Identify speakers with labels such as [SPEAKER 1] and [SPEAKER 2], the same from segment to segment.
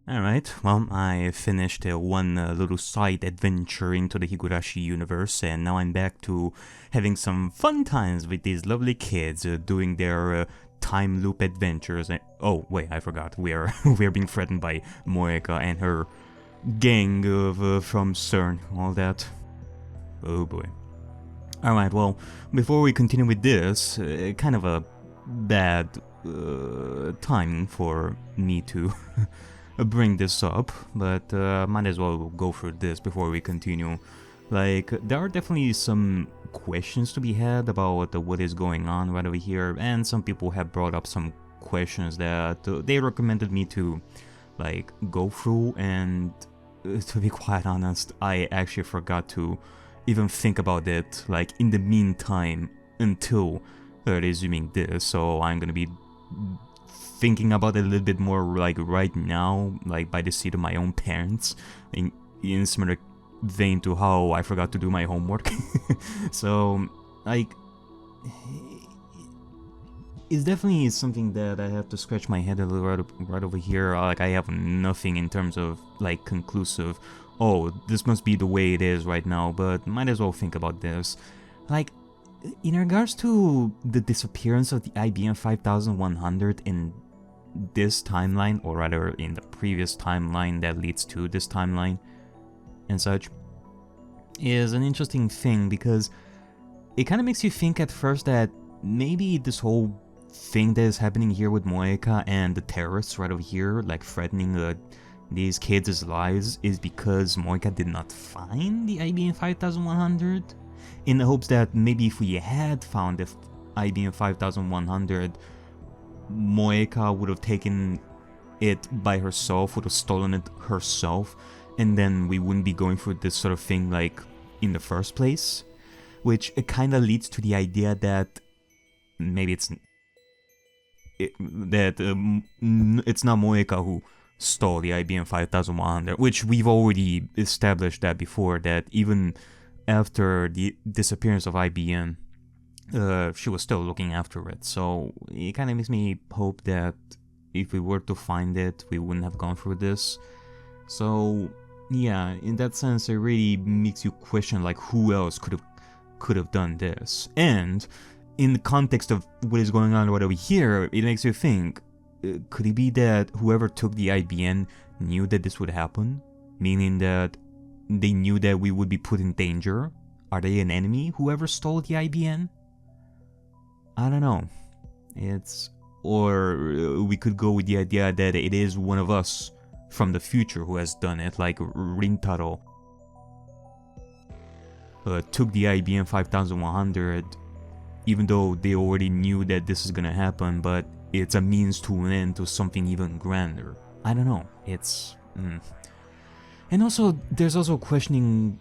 [SPEAKER 1] Alright, well, I finished one little side adventure into the Higurashi universe, and now I'm back to having some fun times with these lovely kids doing their time loop adventures. And oh, wait, I forgot. We are we are being threatened by Moeka and her gang of from CERN, all that. Oh boy. Alright, well, before we continue with this, kind of a bad timing for me to bring this up, but might as well go through this before we continue. Like, there are definitely some questions to be had about what is going on right over here, and some people have brought up some questions that they recommended me to, like, go through, and to be quite honest, I actually forgot to even think about it, like, in the meantime, until resuming this, so I'm gonna be thinking about it a little bit more, like, right now, like, by the seat of my own parents, in similar vein to how I forgot to do my homework. So, like, it's definitely something that I have to scratch my head a little right over here. Like, I have nothing in terms of, like, conclusive, oh, this must be the way it is right now, but might as well think about this. Like, in regards to the disappearance of the IBM 5100 in this timeline, or rather in the previous timeline that leads to this timeline and such, is an interesting thing, because it kind of makes you think at first that maybe this whole thing that is happening here with Moeka and the terrorists right over here, like threatening these kids' lives, is because Moeka did not find the IBM 5100, in the hopes that maybe if we had found the IBM 5100, Moeka would have taken it by herself, would have stolen it herself, and then we wouldn't be going through this sort of thing, like, in the first place. Which it kind of leads to the idea that maybe it's not Moeka who stole the IBM 5100, which we've already established that before, that even after the disappearance of IBM, she was still looking after it. So it kind of makes me hope that if we were to find it, we wouldn't have gone through this. So yeah, in that sense, it really makes you question, like, who else could have done this. And in the context of what is going on right over here, it makes you think, could it be that whoever took the IBN knew that this would happen? Meaning that they knew that we would be put in danger? Are they an enemy, whoever stole the IBN? I don't know. Or we could go with the idea that it is one of us from the future who has done it, like Rintaro took the IBM 5100, even though they already knew that this is gonna happen, but it's a means to an end to something even grander. I don't know. It's... And also, there's also questioning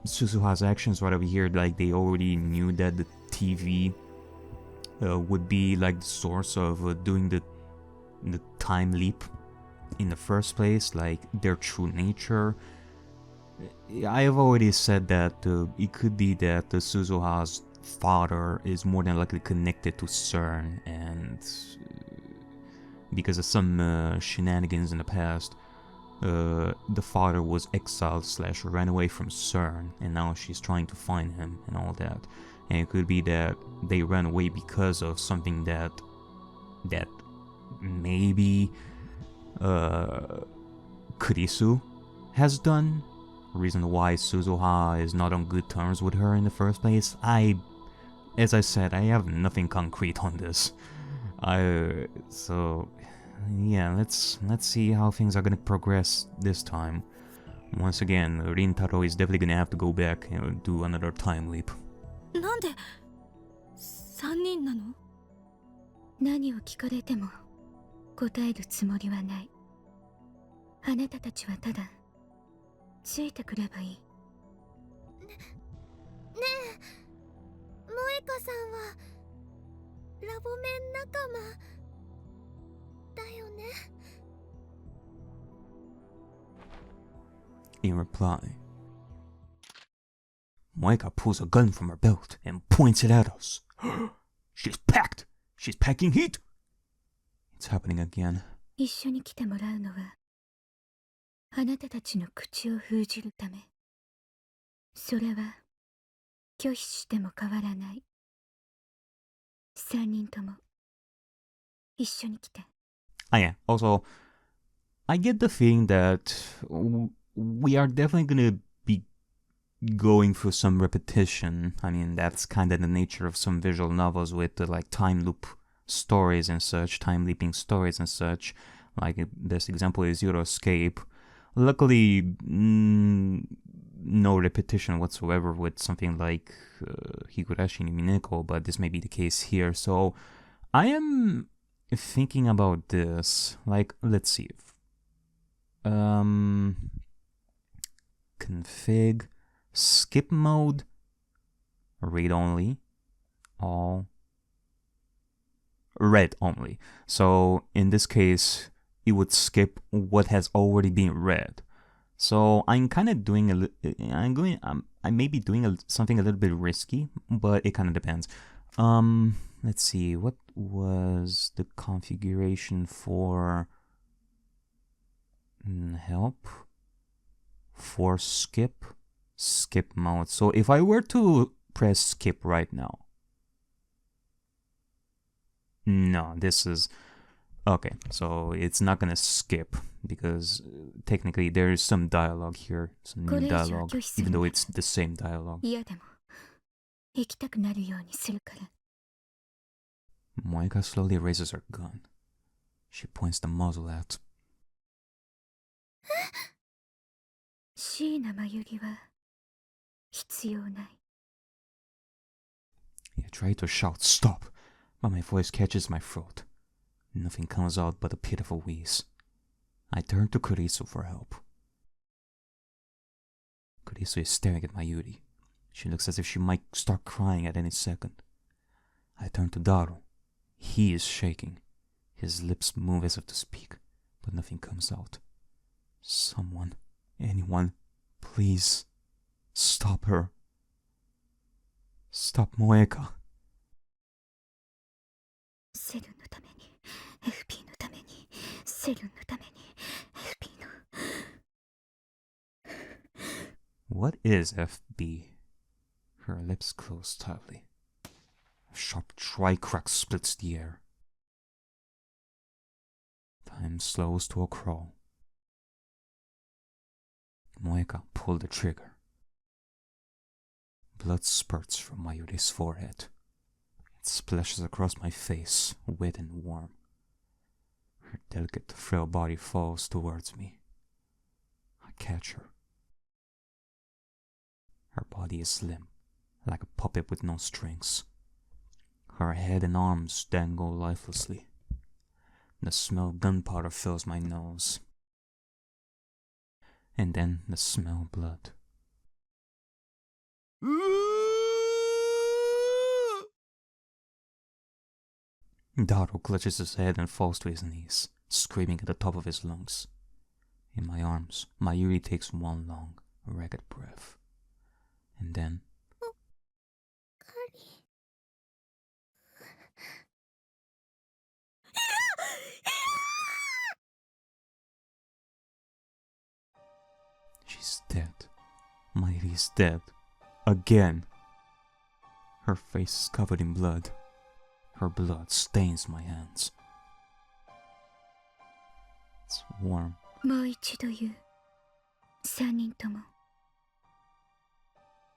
[SPEAKER 1] Suzuha's actions right over here, like they already knew that the TV would be like the source of doing the time leap in the first place, like their true nature. I have already said that it could be that Suzuha's father is more than likely connected to CERN, and because of some shenanigans in the past, the father was exiled / ran away from CERN, and now she's trying to find him and all that. And it could be that they ran away because of something that maybe Kurisu has done. Reason why Suzuha is not on good terms with her in the first place. As I said, I have nothing concrete on this. So yeah, let's see how things are gonna progress this time. Once again, Rintaro is definitely gonna have to go back and do another time leap.
[SPEAKER 2] なんで3人なの？何を聞かれても答えるつもりはない。あなたたちはただついてくればいい。ねえ、萌香さんはラボメン仲間だよね。
[SPEAKER 1] In reply, Moeka pulls a gun from her belt and points it at us. She's packed! She's packing heat! It's happening again.
[SPEAKER 2] 一緒に来てもらうのはあなたたちの口を封じるため。それは拒否しても変わらない。3人とも一緒に来て。
[SPEAKER 1] Ah, yeah. Also, I get the feeling that we are definitely gonna be going through some repetition. I mean, that's kind of the nature of some visual novels with like time loop stories and such, time leaping stories and such. Like this example is Zero Escape. Luckily, no repetition whatsoever with something like Higurashi no Mineko, but this may be the case here. So I am thinking about this. Like, let's see. Config, skip mode, read only, all, read only. So in this case, it would skip what has already been read. So I'm kind of doing I may be doing something a little bit risky, but it kind of depends. Let's see, what was the configuration for help for skip mode? So if I were to press skip right now, no, this is okay, so it's not gonna skip because technically there is some dialogue here, some new dialogue, even though it's the same dialogue. Moeka slowly raises her gun. She points the muzzle at. I try to shout stop, but my voice catches my throat. Nothing comes out but a pitiful wheeze. I turn to Kurisu for help. Kurisu is staring at Mayuri. She looks as if she might start crying at any second. I turn to Daru. He is shaking. His lips move as if to speak, but nothing comes out. Someone, anyone, please, stop her. Stop Moeka. What is FB? Her lips close tightly. A sharp tri-crack splits the air. Time slows to a crawl. Moeka pulled the trigger. Blood spurts from Mayuri's forehead. It splashes across my face, wet and warm. Her delicate, frail body falls towards me. I catch her. Her body is slim, like a puppet with no strings. Her head and arms dangle lifelessly. The smell of gunpowder fills my nose. And then the smell of blood. Daru clutches his head and falls to his knees, screaming at the top of his lungs. In my arms, Mayuri takes one long, ragged breath. And then... She's dead. Mayuri's dead. Again. Her face is covered in blood. Her blood stains my hands. It's warm.
[SPEAKER 2] もう一度言う。3人とも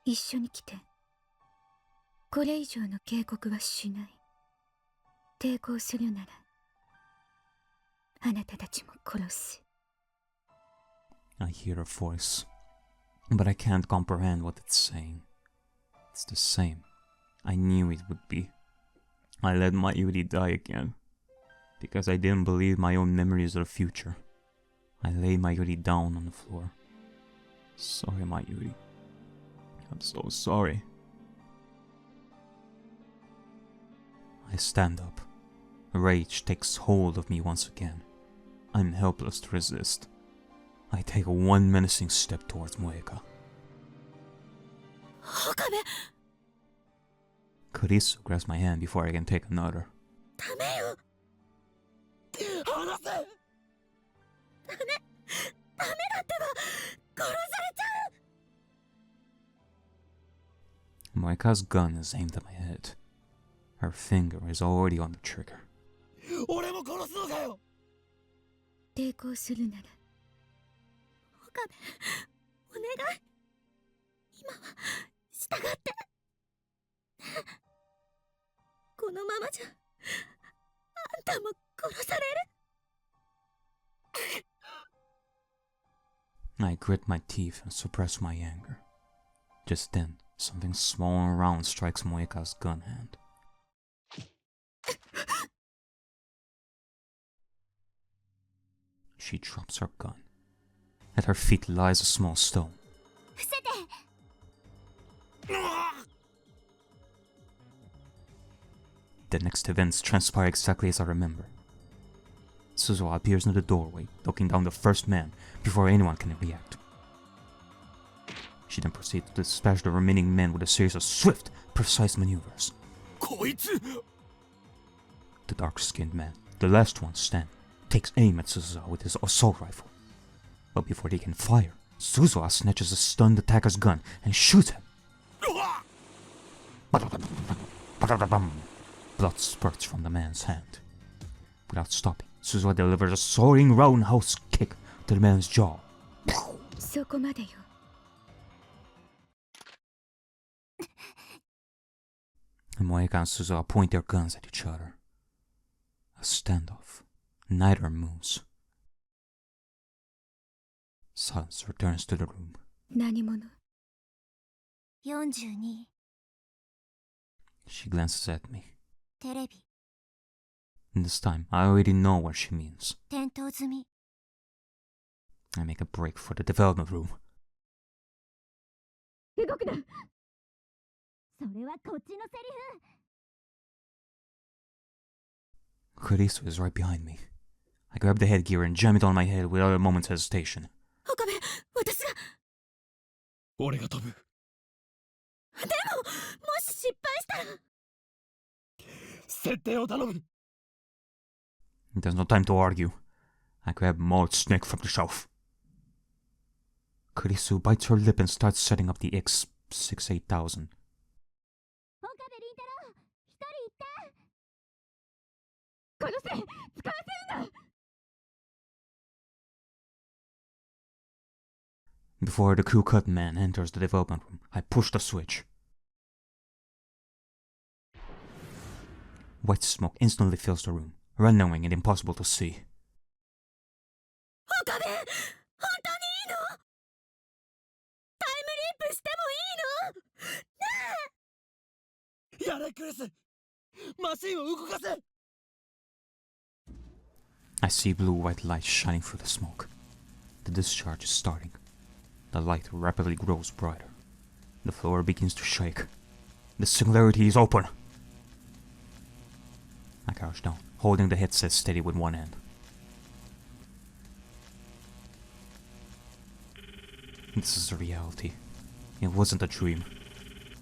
[SPEAKER 2] 一緒に来て。これ以上の警告はしない。抵抗するならあなたたちも殺す。
[SPEAKER 1] I hear a voice, but I can't comprehend what it's saying. It's the same. I knew it would be. I let Mayuri die again, because I didn't believe my own memories of the future. I lay Mayuri down on the floor. Sorry, Mayuri. I'm so sorry. I stand up. Rage takes hold of me once again. I'm helpless to resist. I take one menacing step towards Moeka. Kurisu grabs my hand before I can take another.
[SPEAKER 2] ダメだってば殺されちゃう
[SPEAKER 1] Moika's gun is aimed at my head. Her finger is already on the trigger.
[SPEAKER 3] 俺も殺すのかよ。
[SPEAKER 2] 抵抗するなら岡部お願い今は従ってこのままじゃあんたも殺される
[SPEAKER 1] I grit my teeth and suppress my anger. Just then, something small and round strikes Moika's gun hand. She drops her gun. At her feet lies a small stone.
[SPEAKER 2] 伏せて
[SPEAKER 1] The next events transpire exactly as I remember. Suzuha appears near the doorway, knocking down the first man before anyone can react. She then proceeds to dispatch the remaining men with a series of swift, precise maneuvers.
[SPEAKER 3] こいつ
[SPEAKER 1] The dark-skinned man, the last one standing, takes aim at Suzuha with his assault rifle. But before he can fire, Suzuha snatches a stunned attacker's gun and shoots him. Blood spurts from the man's hand. Without stopping, Suzuha delivers a soaring roundhouse kick to the man's jaw.
[SPEAKER 2] そこまでよ
[SPEAKER 1] Moeka and Suzuha point their guns at each other. A standoff. Neither moves. Silence returns to the room.
[SPEAKER 2] 何者
[SPEAKER 4] 42
[SPEAKER 1] She glances at me.
[SPEAKER 4] テレビ
[SPEAKER 1] This time, I already know what she means.
[SPEAKER 4] 点灯済み
[SPEAKER 1] I make a break for the development room.
[SPEAKER 2] 動くな
[SPEAKER 4] それはこっちのセリフ
[SPEAKER 1] Kurisu is right behind me. I grab the headgear and jam it on my head without a moment's hesitation.
[SPEAKER 2] 岡部私が
[SPEAKER 3] 俺が飛ぶ。
[SPEAKER 2] でももし失敗したら
[SPEAKER 3] 設定を頼む。
[SPEAKER 1] There's no time to argue. I grab Maud's snake from the shelf. Kurisu bites her lip and starts setting up the X68000.
[SPEAKER 4] 岡部倫太郎一人行った
[SPEAKER 2] 殺せ使わせるな
[SPEAKER 1] Before the crew-cut man enters the development room, I push the switch. White smoke instantly fills the room, rendering it impossible to see.
[SPEAKER 2] 岡部本当にいいのタイムリープしてもいいの
[SPEAKER 3] やれクリス。マシンを動かせ。
[SPEAKER 1] I see blue-white light shining through the smoke. The discharge is starting. The light rapidly grows brighter. The floor begins to shake. The singularity is open. I crouch down, holding the headset steady with one hand. This is a reality. It wasn't a dream.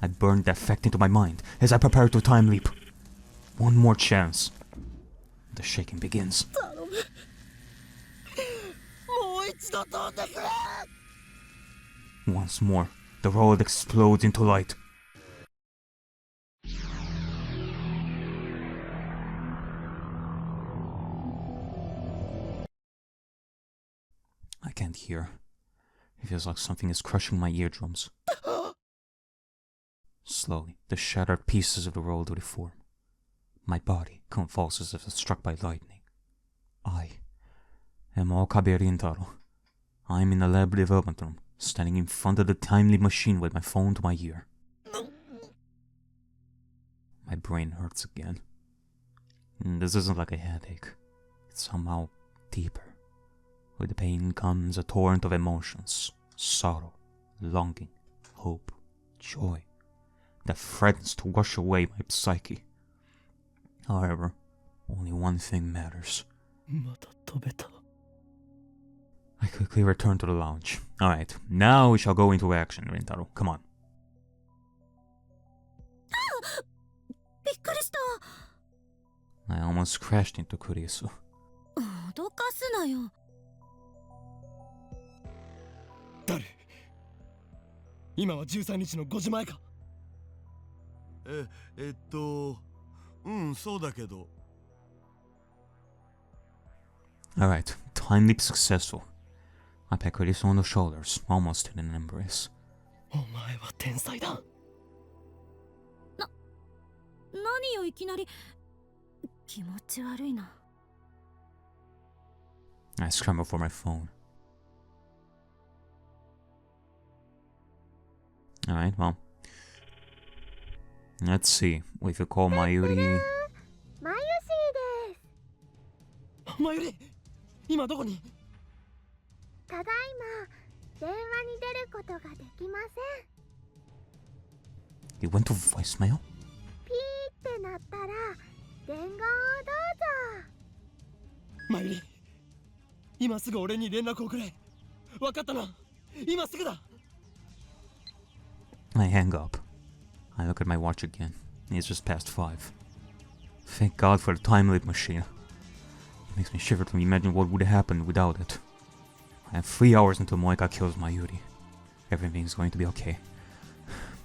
[SPEAKER 1] I burned that fact into my mind as I prepare to time leap. One more chance. The shaking begins.
[SPEAKER 3] 頼む。もう一度飛んでくれ。
[SPEAKER 1] Once more, the world explodes into light. I can't hear. It feels like something is crushing my eardrums. Slowly, the shattered pieces of the world reform. My body convulses as if struck by lightning. I am Okabe Rintaro. I am in the lab development room, standing in front of the time leap machine with my phone to my ear. My brain hurts again. This isn't like a headache. It's somehow deeper. With the pain comes a torrent of emotions, sorrow, longing, hope, joy, that threatens to wash away my psyche. However, only one thing matters.
[SPEAKER 3] また飛べた。
[SPEAKER 1] I quickly return to the lounge. Alright, now we shall go into action, Rintaro. Come on.
[SPEAKER 2] びっくりした
[SPEAKER 1] I almost crashed into Kurisu.
[SPEAKER 2] 脅かすなよ
[SPEAKER 3] 今は13日の5時前か。
[SPEAKER 5] そうだけど。
[SPEAKER 1] Alright, time leap successful. I pat Chris on the shoulders, almost in an embrace.
[SPEAKER 3] お前は天才だ。
[SPEAKER 2] 何よいきなり。気持ち悪いな。
[SPEAKER 1] I scramble for my phone. Alright, well. Let's see. We could call Mayuri.
[SPEAKER 4] マユシーです。
[SPEAKER 3] マユリ、今どこに？
[SPEAKER 4] ただいま電話に出ることができません。
[SPEAKER 1] He went to voicemail?
[SPEAKER 4] ピーってなったら伝言をどうぞ。
[SPEAKER 3] マユリ、今すぐ俺に連絡をくれ。わかったな。今すぐだ。
[SPEAKER 1] I hang up. I look at my watch again. It's just past 5. Thank God for the time leap machine. It makes me shiver to imagine what would have happened without it. I have 3 hours until Moika kills Mayuri. Everything's going to be okay.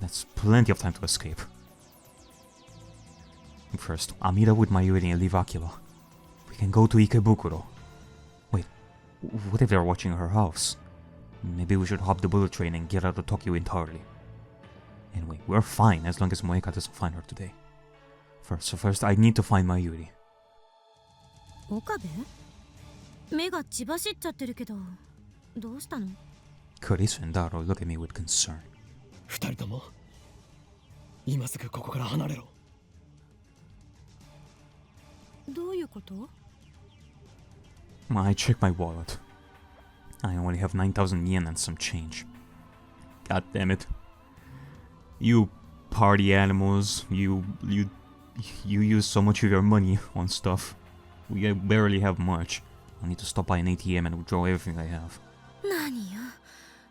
[SPEAKER 1] That's plenty of time to escape. First, I'll meet up with Mayuri and leave Akiba. We can go to Ikebukuro. Wait, what if they're watching her house? Maybe we should hop the bullet train and get out of Tokyo entirely. Anyway, we're fine as long as Moeka doesn't find her today. First, I need to find Mayuri.
[SPEAKER 2] 岡部？目が血走っちゃってるけど、どうしたの？
[SPEAKER 1] Chris and Daro look at me with concern.
[SPEAKER 3] 二人とも今すぐここから離れろ。
[SPEAKER 2] どういうこと？
[SPEAKER 1] I check my wallet. I only have 9,000 yen and some change. God damn it. You party animals, you use so much of your money on stuff. We barely have much. I need to stop by an ATM and withdraw everything I have.
[SPEAKER 2] 何よ、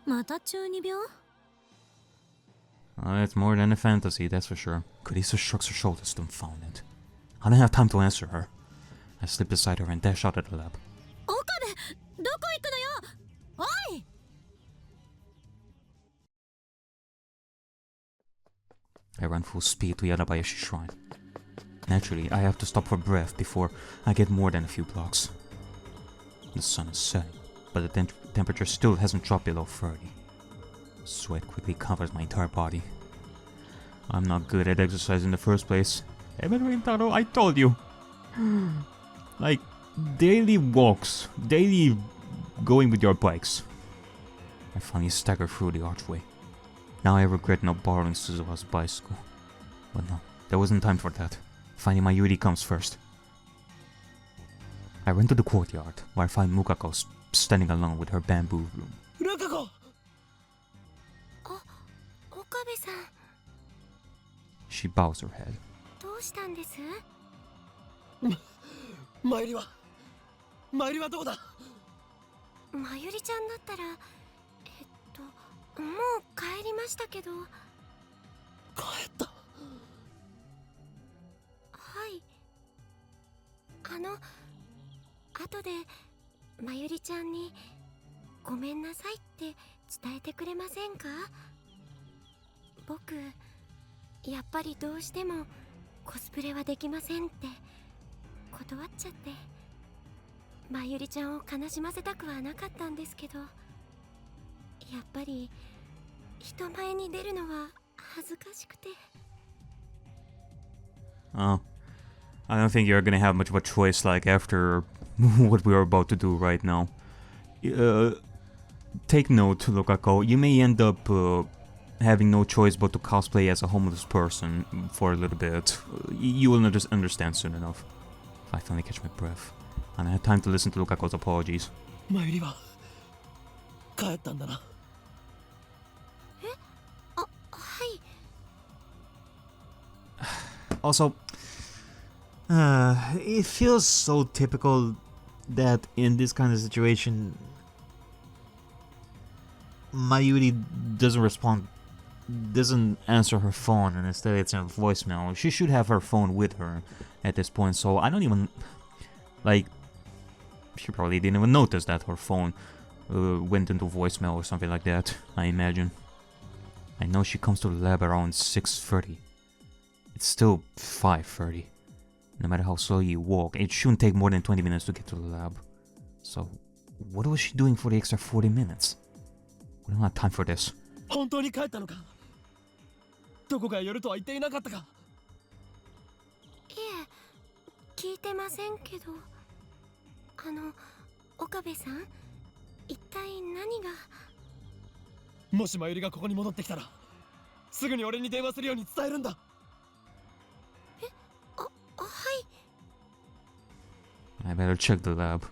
[SPEAKER 2] また中二病？
[SPEAKER 1] It's more than a fantasy, that's for sure. Kurisa shrugs her shoulders, dumbfounded. I don't have time to answer her. I slip beside her and dash out of the lab.
[SPEAKER 2] 岡部、どこ行くのよ？おい！
[SPEAKER 1] I run full speed to Yadabayashi Shrine. Naturally, I have to stop for breath before I get more than a few blocks. The sun is setting, but the temperature still hasn't dropped below 30. Sweat quickly covers my entire body. I'm not good at exercise in the first place. Taro, I told you. Like, daily walks, daily going with your bikes. I finally stagger through the archway. Now I regret not borrowing Suzuha's bicycle. But no, there wasn't time for that. Finding Mayuri comes first. I run to the courtyard, where I find Mukako standing alone with her bamboo room.
[SPEAKER 3] ルカ子。
[SPEAKER 2] 岡部さん、
[SPEAKER 1] She bows her head.
[SPEAKER 2] どうしたんです？
[SPEAKER 3] マユリはどこだ？
[SPEAKER 2] まゆりちゃんだったら、もう帰りましたけど。
[SPEAKER 3] 帰った。
[SPEAKER 2] はい。後でまゆりちゃんにごめんなさいって伝えてくれませんか？僕、やっぱりどうしてもコスプレはできませんって断っちゃって、まゆりちゃんを悲しませたくはなかったんですけど、やっぱり人前に出るのは恥ずかしくて。
[SPEAKER 1] Oh, I don't think you're gonna have much of a choice, like, after what we're about to do right now. Take note, Lokako, you may end up having no choice but to cosplay as a homeless person for a little bit. You will understand soon enough. I finally catch my breath, and I had time to listen to Lukako's apologies.
[SPEAKER 3] マユリは帰ったんだな。
[SPEAKER 2] はい。
[SPEAKER 1] Also, it feels so typical that in this kind of situation, Mayuri doesn't answer her phone, and instead it's a voicemail. She should have her phone with her at this point, so I don't even, like, she probably didn't even notice that her phone went into voicemail or something like that, I imagine. I know she comes to the lab around 6:30. It's still 5:30. No matter how slow you walk, it shouldn't take more than 20 minutes to get to the lab. So, what was she doing for the extra 40 minutes? We don't have time for this.
[SPEAKER 3] 本当に帰ったのか？どこかへ寄るとは言っていなかったか？
[SPEAKER 2] いえ、聞いてませんけど。岡部さん、一体何が？
[SPEAKER 3] もしまゆりがここに戻ってきたら、すぐに俺に電話するように伝えるんだ。
[SPEAKER 2] はい。
[SPEAKER 1] I better check the lab.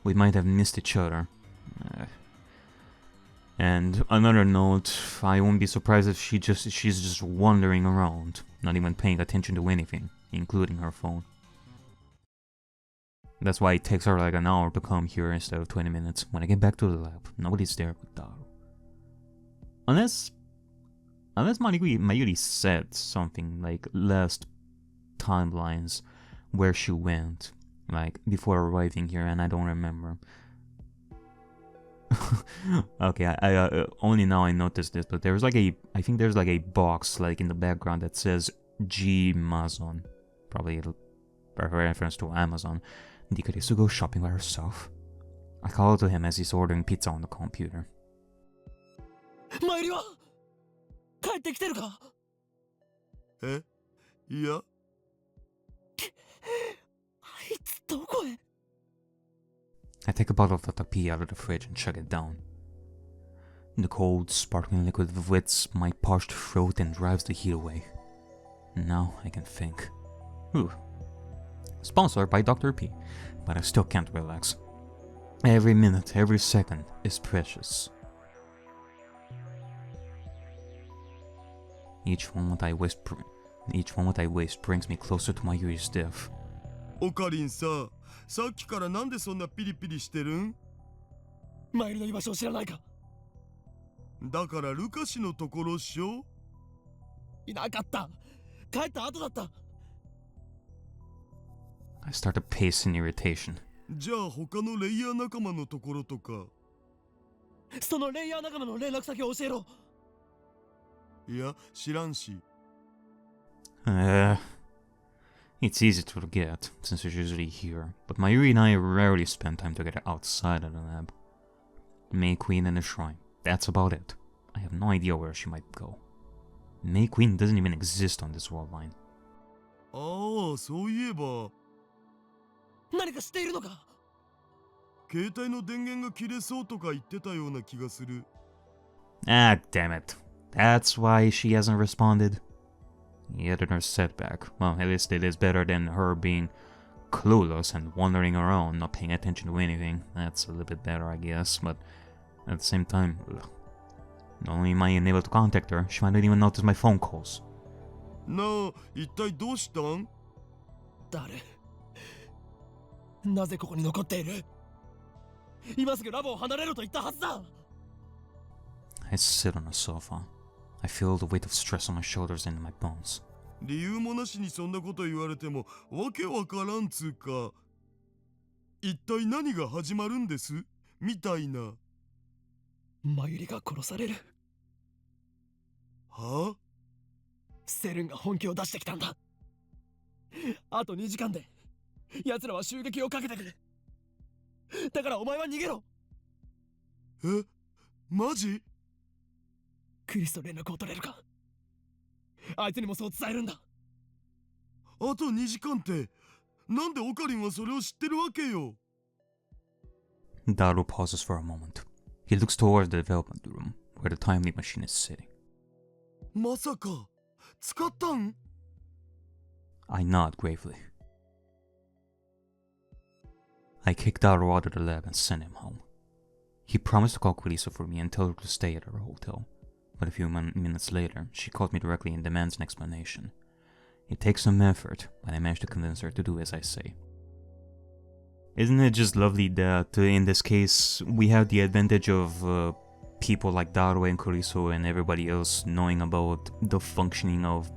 [SPEAKER 1] We might have missed each other. And another note, I won't be surprised if she's just wandering around, not even paying attention to anything, including her phone. That's why it takes her like an hour to come here instead of 20 minutes. When I get back to the lab, nobody's there with Daru. Unless Mayuri said something like last timelines where she went, like before arriving here, and I don't remember. Okay, I only now I noticed this, but there's like I think there's like a box like in the background that says G-Mazon, probably a reference to Amazon. Did Kurisu go shopping by herself? I called to him as he's ordering pizza on the computer.
[SPEAKER 3] マユリは帰ってきてるか？え？いや。あいつどこへ？
[SPEAKER 1] I take a bottle of Tatapi out of the fridge and chug it down. The cold, sparkling liquid wets my parched throat and drives the heat away. Now I can think. Ooh. Sponsored by Dr. P, but I still can't relax. Every minute, every second is precious. Each moment I waste brings me closer to Mayuri's death.
[SPEAKER 5] オカリンさ、さっきからなんでそんなピリピリしてるん？
[SPEAKER 3] マユリの居場所を知らないか？
[SPEAKER 5] だからルカシのところっしょ？
[SPEAKER 3] いなかった。帰った後だった。
[SPEAKER 1] I start to pace in irritation.
[SPEAKER 5] じゃあ他のレイヤー仲間のところとか。
[SPEAKER 3] そのレイヤー仲間の連絡先を教えろ。
[SPEAKER 5] いや、知らんし。
[SPEAKER 1] It's easy to forget, since she's usually here, but Mayuri and I rarely spend time together outside of the lab. May Queen and the shrine, that's about it. I have no idea where she might go. May Queen doesn't even exist on this world line.
[SPEAKER 5] ああ、そういえば。
[SPEAKER 3] 何か知っているのか？
[SPEAKER 5] 携帯の電源が切れそうとか言ってたような気がする。
[SPEAKER 1] Ah, damn it. That's why she hasn't responded. Yet another setback. Well, at least it is better than her being clueless and wandering around, not paying attention to anything. That's a little bit better, I guess, but at the same time, not only am I unable to contact her, she might not even notice my phone calls.
[SPEAKER 5] なあ、一体どうしたん？
[SPEAKER 3] 誰？なぜここに残っている？今すぐラボを離れろと言ったはずだ。
[SPEAKER 1] I sit on the sofa. I feel the weight of stress on my shoulders and in my bones.
[SPEAKER 5] 理由もなしにそんなこと言われてもわけわからんつうか。一体何が始まるんです？みたいな。
[SPEAKER 3] マユリが殺される。
[SPEAKER 5] はあ？
[SPEAKER 3] セルンが本気を出してきたんだ。あと2時間で奴らは襲撃をかけてくる。だからお前は逃げろ。
[SPEAKER 5] え？マジ？
[SPEAKER 3] クリスと連絡を取れるか？あいつにもそう伝えるんだ。
[SPEAKER 5] あと2時間って、なんでオカリンはそれを知ってるわけよ。
[SPEAKER 1] Daru pauses for a moment. He looks towards the development room, where the time leap machine is sitting.
[SPEAKER 5] まさか、使ったん？
[SPEAKER 1] I nod gravely. I kick Daru out of the lab and send him home. He promised to call Kurisu for me and tell her to stay at her hotel. But a few minutes later, she calls me directly and demands an explanation. It takes some effort, but I manage to convince her to do as I say. Isn't it just lovely that, in this case, we have the advantage of people like Daru and Kurisu and everybody else knowing about the functioning of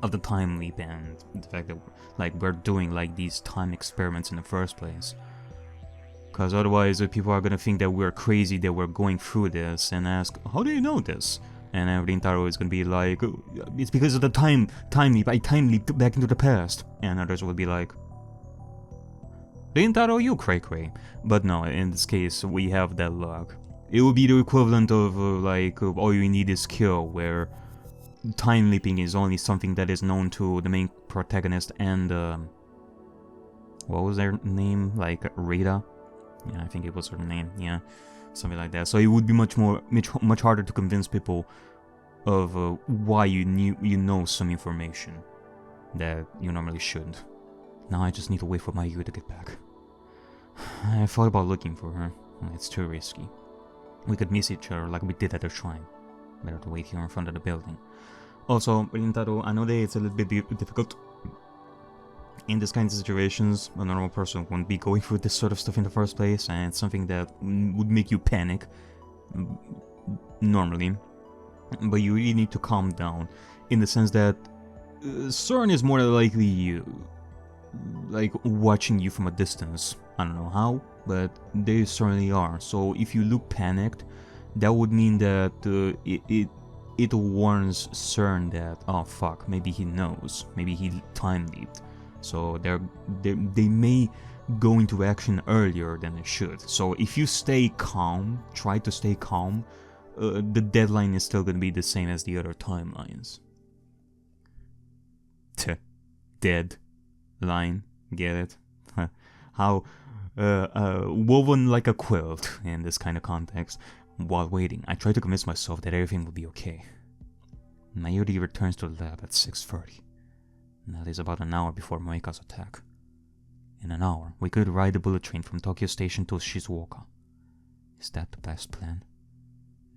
[SPEAKER 1] the time leap and the fact that we're doing like these time experiments in the first place. Because otherwise people are gonna think that we're crazy, that we're going through this and ask, how do you know this? And Rintaro is gonna be like, "Oh, it's because of the time leap. I time leaped back into the past." And others will be like, "Rintaro, you cray-cray." But no, in this case, we have that luck. It would be the equivalent of all you need is kill, where time leaping is only something that is known to the main protagonist and what was their name? Like Rita? Yeah, I think it was her name. Yeah, something like that. So it would be much harder to convince people of why you know some information that you normally shouldn't. Now I just need to wait for Mayuri to get back. I thought about looking for her. It's too risky. We could miss each other like we did at the shrine. Better to wait here in front of the building. Also, Rintaro, I know that it's a little bit difficult in this kind of situations. A normal person wouldn't be going through this sort of stuff in the first place, and it's something that would make you panic normally. But you really need to calm down, in the sense that CERN is more likely like watching you from a distance. I don't know how, but they certainly are. So if you look panicked, that would mean that it warns CERN that, oh fuck, maybe he knows, maybe he time leaped. So they may go into action earlier than they should. So if you stay calm, try to stay calm, the deadline is still going to be the same as the other timelines. Dead line, get it? How woven like a quilt in this kind of context. While waiting, I try to convince myself that everything will be okay. Mayuri returns to the lab at 6:30. That is about an hour before Moeka's attack. In an hour, we could ride the bullet train from Tokyo Station to Shizuoka. Is that the best plan?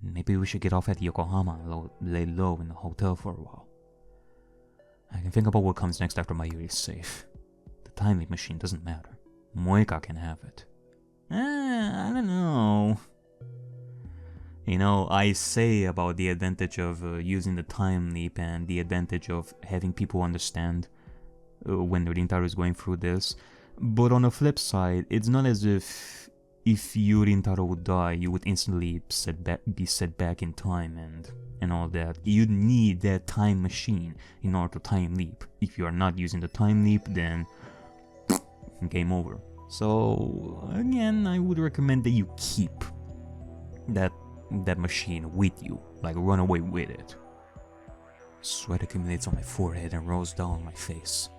[SPEAKER 1] Maybe we should get off at Yokohama and lay low in the hotel for a while. I can think about what comes next after Mayuri is safe. The time leap machine doesn't matter. Moeka can have it. I don't know. You know, I say about the advantage of using the time leap and the advantage of having people understand when Rintaro is going through this. But on the flip side, it's not as if you, Rintaro, would die, you would instantly be set back in time and all that. You need that time machine in order to time leap. If you are not using the time leap, then game over. So, again, I would recommend that you keep that machine with you, like run away with it. Sweat accumulates on my forehead and rolls down my face.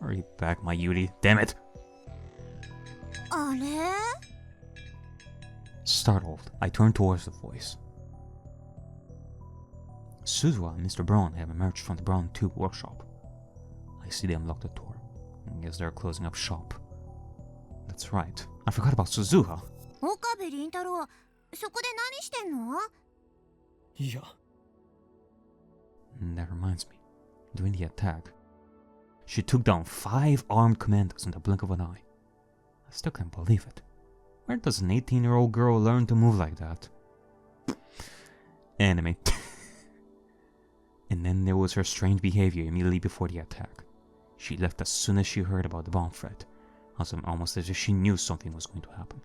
[SPEAKER 1] Hurry back, Mayuri, damn it! Startled, I turn towards the voice. Suzuha and Mr. Brown have emerged from the Brown Tube workshop. I see them lock the door. I guess they're closing up shop. That's right, I forgot about Suzuha.
[SPEAKER 4] 岡部倫太郎、そこで何してんの？
[SPEAKER 3] いや。
[SPEAKER 1] That reminds me, during the attack, she took down 5 armed commandos in the blink of an eye. I still can't believe it. Where does an 18-year-old girl learn to move like that? Anime. And then there was her strange behavior immediately before the attack. She left as soon as she heard about the bomb threat, almost as if she knew something was going to happen.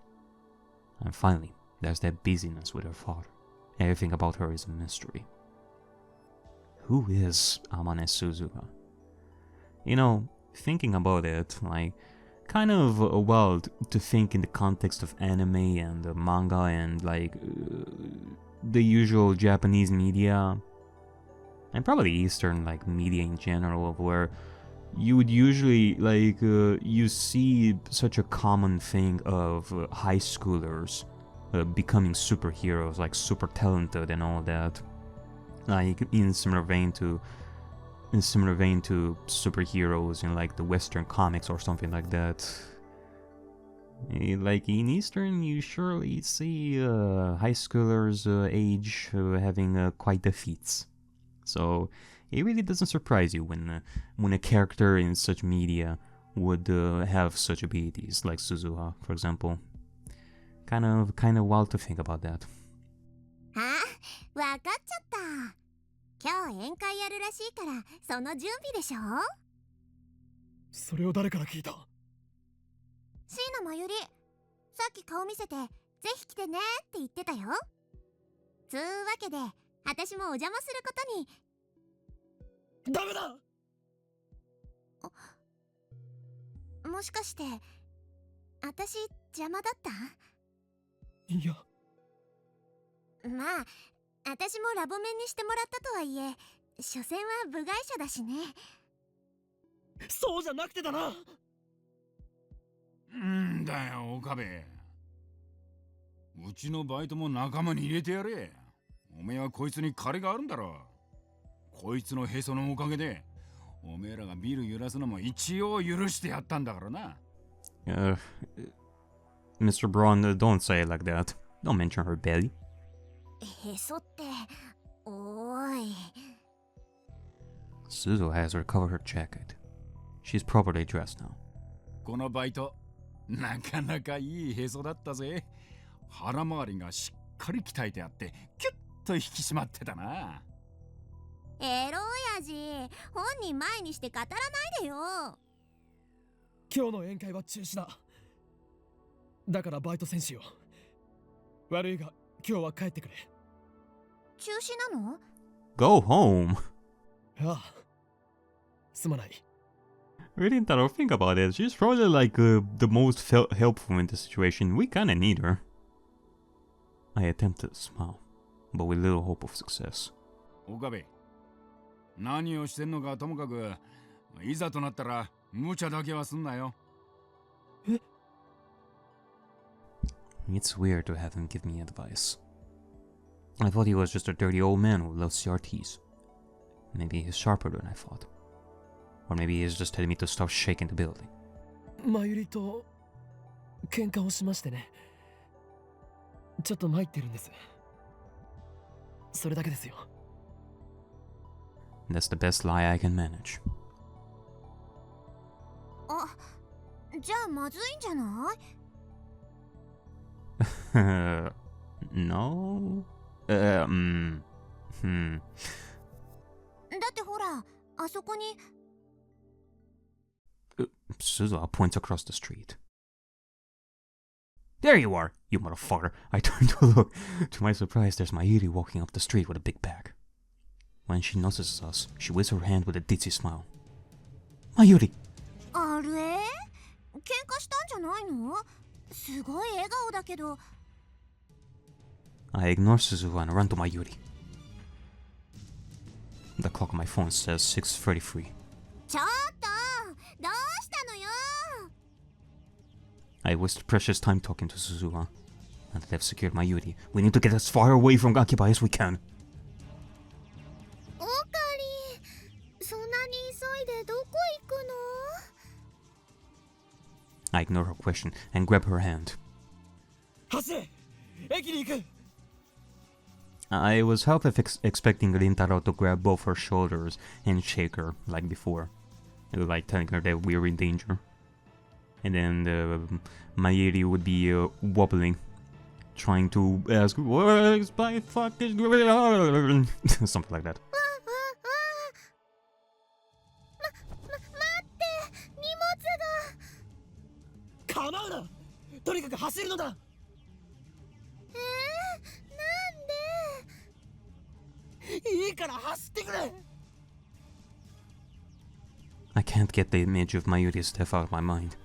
[SPEAKER 1] And finally, there's that busyness with her father. Everything about her is a mystery. Who is Amane Suzuha? You know, thinking about it, like, kind of wild to think in the context of anime and manga and, like, the usual Japanese media, and probably Eastern, like, media in general, where you would usually, like, you see such a common thing of high schoolers becoming superheroes, like super talented and all that, like in similar vein to superheroes in like the Western comics or something like that. Like in Eastern, you surely see high schoolers age having quite the feats. So it really doesn't surprise you when a character in such media would have such abilities, like Suzuha, for example. Kind of wild to think about that.
[SPEAKER 4] あ、わかっちゃった。今日宴会やるらしいから、その準備でしょ？
[SPEAKER 3] それを誰から聞いた？
[SPEAKER 4] 椎名真由里、さっき顔見せて、ぜひ来てねって言ってたよ。つうわけで、私もお邪魔することに。
[SPEAKER 3] ダメだ。
[SPEAKER 4] もしかして私邪魔だった？
[SPEAKER 3] いや、
[SPEAKER 4] まあ私もラボ面にしてもらったとはいえ、所詮は部外者だしね。
[SPEAKER 3] そうじゃなくてだな。
[SPEAKER 6] んだよ岡部、うちのバイトも仲間に入れてやれ。おめえはこいつに借りがあるんだろ。こいつのへそのおかげでおめえらがビル揺らすのも一応許してやったんだからな。
[SPEAKER 1] Mr. Braun, don't say it like that. Don't mention her belly.
[SPEAKER 4] へそっておーい。
[SPEAKER 1] Suzu has recovered her jacket. She's properly dressed now.
[SPEAKER 6] このバイトなかなかいいへそだったぜ。腹回りがしっかり鍛えてあってキュッと引き締まってたな。
[SPEAKER 4] エロ親父、本人前にして語らないでよ。
[SPEAKER 3] 今日の宴会は中止だ。だからバイト選手よ。悪いが今日は帰ってくれ。
[SPEAKER 4] 中止なの？
[SPEAKER 1] Go home!
[SPEAKER 3] ああ、すまない。
[SPEAKER 1] Rintaro, think about it. She's probably like the most helpful in this situation. We kinda need her. I attempted to smile, but with little hope of success.
[SPEAKER 6] 岡部、何をしてんのかともかく、いざとなったら無茶だけはすんなよ。
[SPEAKER 3] え？
[SPEAKER 1] It's weird to have him give me advice. I thought he was just a dirty old man who loves CRTs. Maybe he's sharper than I thought. Or maybe he's just telling me to stop shaking the building.
[SPEAKER 3] マユリと喧嘩をしましてね。ちょっと参ってるんです。それだけですよ。
[SPEAKER 1] That's the best lie I can manage.
[SPEAKER 4] あ、じゃあまずいんじゃない？
[SPEAKER 1] No?
[SPEAKER 4] だってほら、あそこに。
[SPEAKER 1] Suzuha points across the street. There you are, you motherfucker. I turn to look. To my surprise, there's Mayuri walking up the street with a big bag. When she notices us, she waves her hand with a ditzy smile. Mayuri!
[SPEAKER 4] あれ？喧嘩したんじゃないの？すごい笑顔だけど。
[SPEAKER 1] I ignore Suzuha and run to Mayuri. The clock on my phone says 6:33.
[SPEAKER 4] ちょっと、どうしたのよ。
[SPEAKER 1] I wasted precious time talking to Suzuha. Now that I've secured Mayuri, we need to get as far away from Gakiba as we can.
[SPEAKER 4] オカリ、そんなに急いでどこ行くの？
[SPEAKER 1] I ignore her question and grab her hand.
[SPEAKER 3] 走れ！駅に行く！
[SPEAKER 1] I was half expecting Rintaro to grab both her shoulders and shake her like before, like telling her that we were in danger. And then Mayuri would be wobbling, trying to ask, "Where's my fucking something like that."
[SPEAKER 4] 待って、荷物が。
[SPEAKER 3] 構うな！とにかく走るのだ！ いいから走ってくれ！
[SPEAKER 1] I can't get the image of Mayuri's death out of my mind.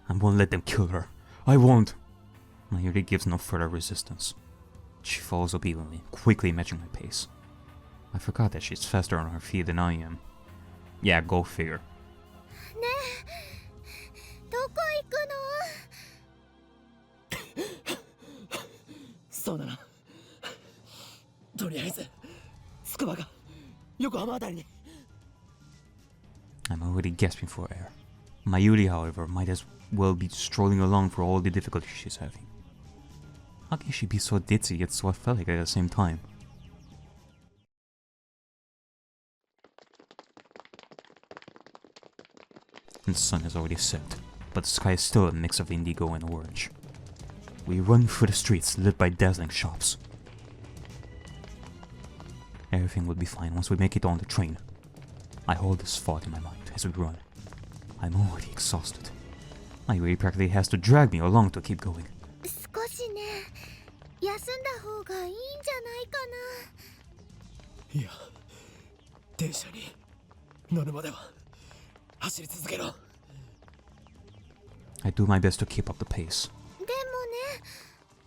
[SPEAKER 1] I won't let them kill her. I won't! Mayuri gives no further resistance. She follows obediently, quickly matching my pace. I forgot that she's faster on her feet than I am. Yeah, go figure.
[SPEAKER 4] ねえ、どこ行くの？
[SPEAKER 3] そうだな。とりあえずつくばが横浜あたりに。
[SPEAKER 1] I'm already gasping for air. Mayuri, however, might as well be strolling along for all the difficulties she's having. How can she be so ditzy yet so athletic at the same time? The sun has already set, but the sky is still a mix of indigo and orange. We run through the streets lit by dazzling shops. Everything will be fine once we make it on the train. I hold this thought in my mind as we run. I'm already exhausted. Mayuri practically has to drag me along to keep going.
[SPEAKER 4] 少しね、休んだ方がいいんじゃないか
[SPEAKER 3] いや、電車に乗るまでは走り続けろ。
[SPEAKER 1] I do my best to keep up the pace.
[SPEAKER 4] でもね、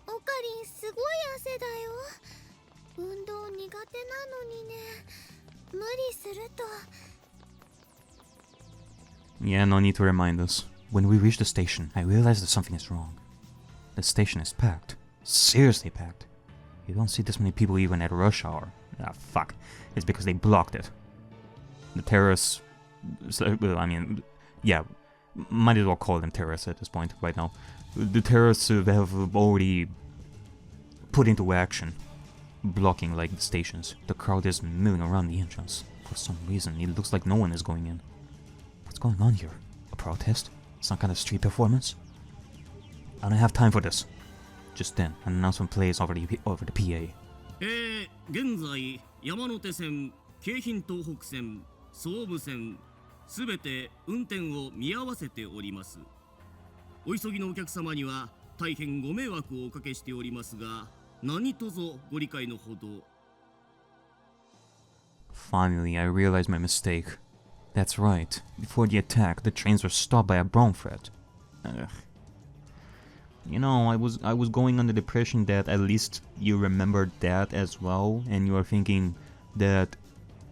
[SPEAKER 4] オカリンすごい汗だよ。運動苦手なのにね、無理すると。
[SPEAKER 1] Yeah, no need to remind us. When we reach the station, I realize that something is wrong. The station is packed. Seriously packed. You don't see this many people even at rush hour. Ah, fuck. It's because they blocked it. The terrorists... I mean, yeah, might as well call them terrorists at this point, right now. The terrorists have already put into action, blocking, like, the stations. The crowd is milling around the entrance. For some reason, it looks like no one is going in. What's going on here? A protest? Some kind of street performance? I don't have time for this. Just then, an announcement plays over the PA.
[SPEAKER 7] 現在山手線、京浜東北線、総武線すべて運転を見合わせております。お急ぎのお客様には大変ご迷惑をおかけしておりますが、何卒ご理解のほど。
[SPEAKER 1] Finally, I realized my mistake. That's right. Before the attack, the trains were stopped by a brown thread. Ugh. You know, I was going under the impression that at least you remembered that as well, and you are thinking that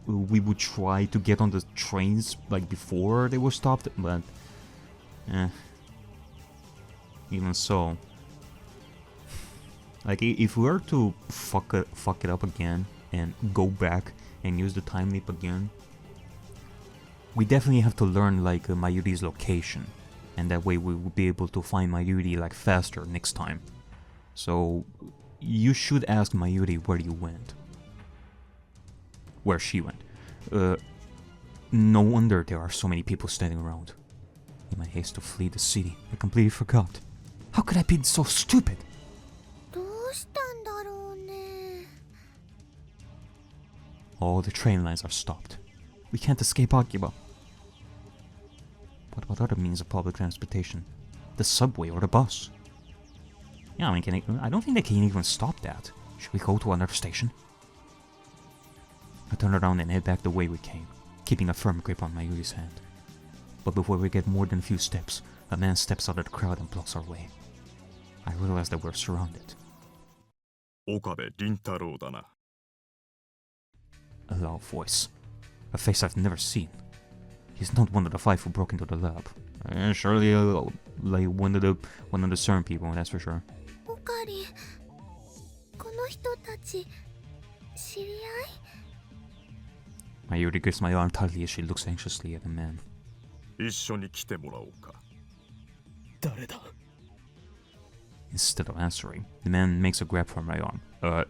[SPEAKER 1] we would try to get on the trains like before they were stopped, but even so, like if we were to fuck it up again and go back and use the time leap again, we definitely have to learn like Mayuri's location, and that way we will be able to find Mayuri like faster next time. So you should ask Mayuri where you went. Where she went. No wonder there are so many people standing around. In my haste to flee the city, I completely forgot. How could I be so stupid?
[SPEAKER 4] どうしたんだろうね。
[SPEAKER 1] All the train lines are stopped. We can't escape Akiba. What about other means of public transportation? The subway or the bus? Yeah, I mean, I don't think they can even stop that. Should we go to another station? I turn around and head back the way we came, keeping a firm grip on Mayuri's hand. But before we get more than a few steps, a man steps out of the crowd and blocks our way. I realize that we're surrounded.
[SPEAKER 5] 岡部倫太郎だな。
[SPEAKER 1] A loud voice. A face I've never seen. He's not one of the five who broke into the lab. Surely like one of the CERN people, that's for sure.
[SPEAKER 4] オカリン、この人たち知り合い？
[SPEAKER 1] Mayuri grips my arm tightly as she looks anxiously at the man.
[SPEAKER 5] 一緒に来てもらおうか。
[SPEAKER 3] 誰だ？
[SPEAKER 1] Instead of answering, the man makes a grab for my arm.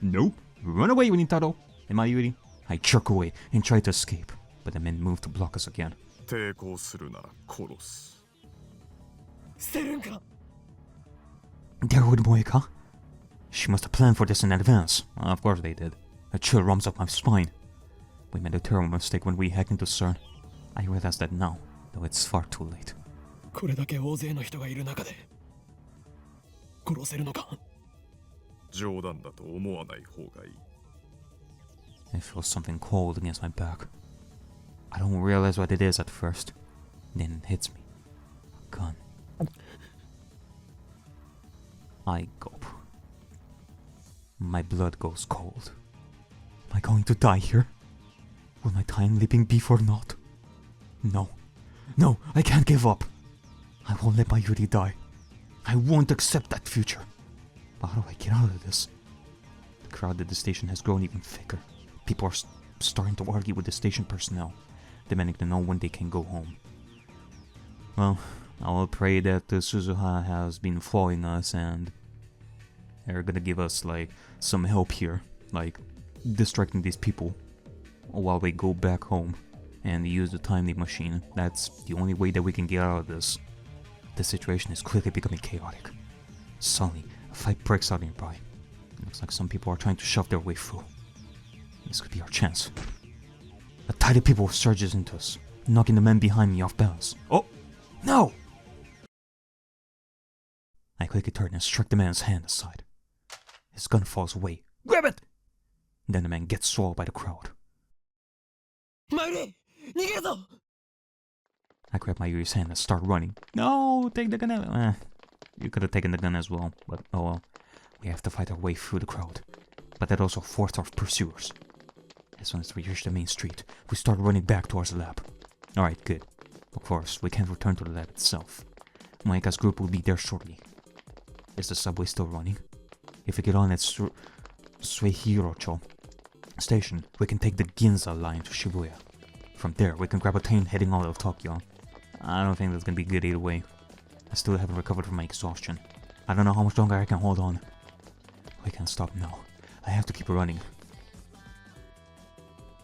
[SPEAKER 1] Nope. Run away, Unitaro. And Mayuri? I jerk away and try to escape, but the men move to block us again.
[SPEAKER 5] 抵抗するなら殺す。
[SPEAKER 3] 捨てるんか？
[SPEAKER 1] There would Moeka? She must have planned for this in advance. Of course they did. A chill runs up my spine. We made a terrible mistake when we hacked into CERN. I realize that now, though it's far too late.
[SPEAKER 3] これだけ大勢の人がいる中で殺せるのか？
[SPEAKER 5] 冗談だと思わない方がいい。
[SPEAKER 1] I feel something cold against my back. I don't realize what it is at first. Then it hits me. A gun. I gulp. My blood goes cold. Am I going to die here? Will my time leaping be for naught? No. No, I can't give up. I won't let Mayuri die. I won't accept that future. But how do I get out of this? The crowd at the station has grown even thicker. People are starting to argue with the station personnel, demanding to know when they can go home. Well, I will pray that Suzuha has been following us and they're gonna give us like some help here, like distracting these people while we go back home and use the time leap machine. That's the only way that we can get out of this. The situation is quickly becoming chaotic. Suddenly, a fight breaks out nearby. It looks like some people are trying to shove their way through. This could be our chance. A tide of people surges into us, knocking the men behind me off balance. Oh! No! I quickly turn and strike the man's hand aside. His gun falls away. Grab it! Then the man gets swallowed by the crowd.
[SPEAKER 3] マユリ逃げるぞ
[SPEAKER 1] I grab Mayuri's hand and start running. No, take the gun out. You could have taken the gun as well, but oh well. We have to fight our way through the crowd. But that also forced our pursuers. As soon as we reach the main street, we start running back towards the lab. Alright, good. Of course, we can't return to the lab itself. Maika's group will be there shortly. Is the subway still running? If we get on at Suihirocho station, we can take the Ginza line to Shibuya. From there, we can grab a train heading out of Tokyo. I don't think that's gonna be good either way. I still haven't recovered from my exhaustion. I don't know how much longer I can hold on. I can't stop now. I have to keep running.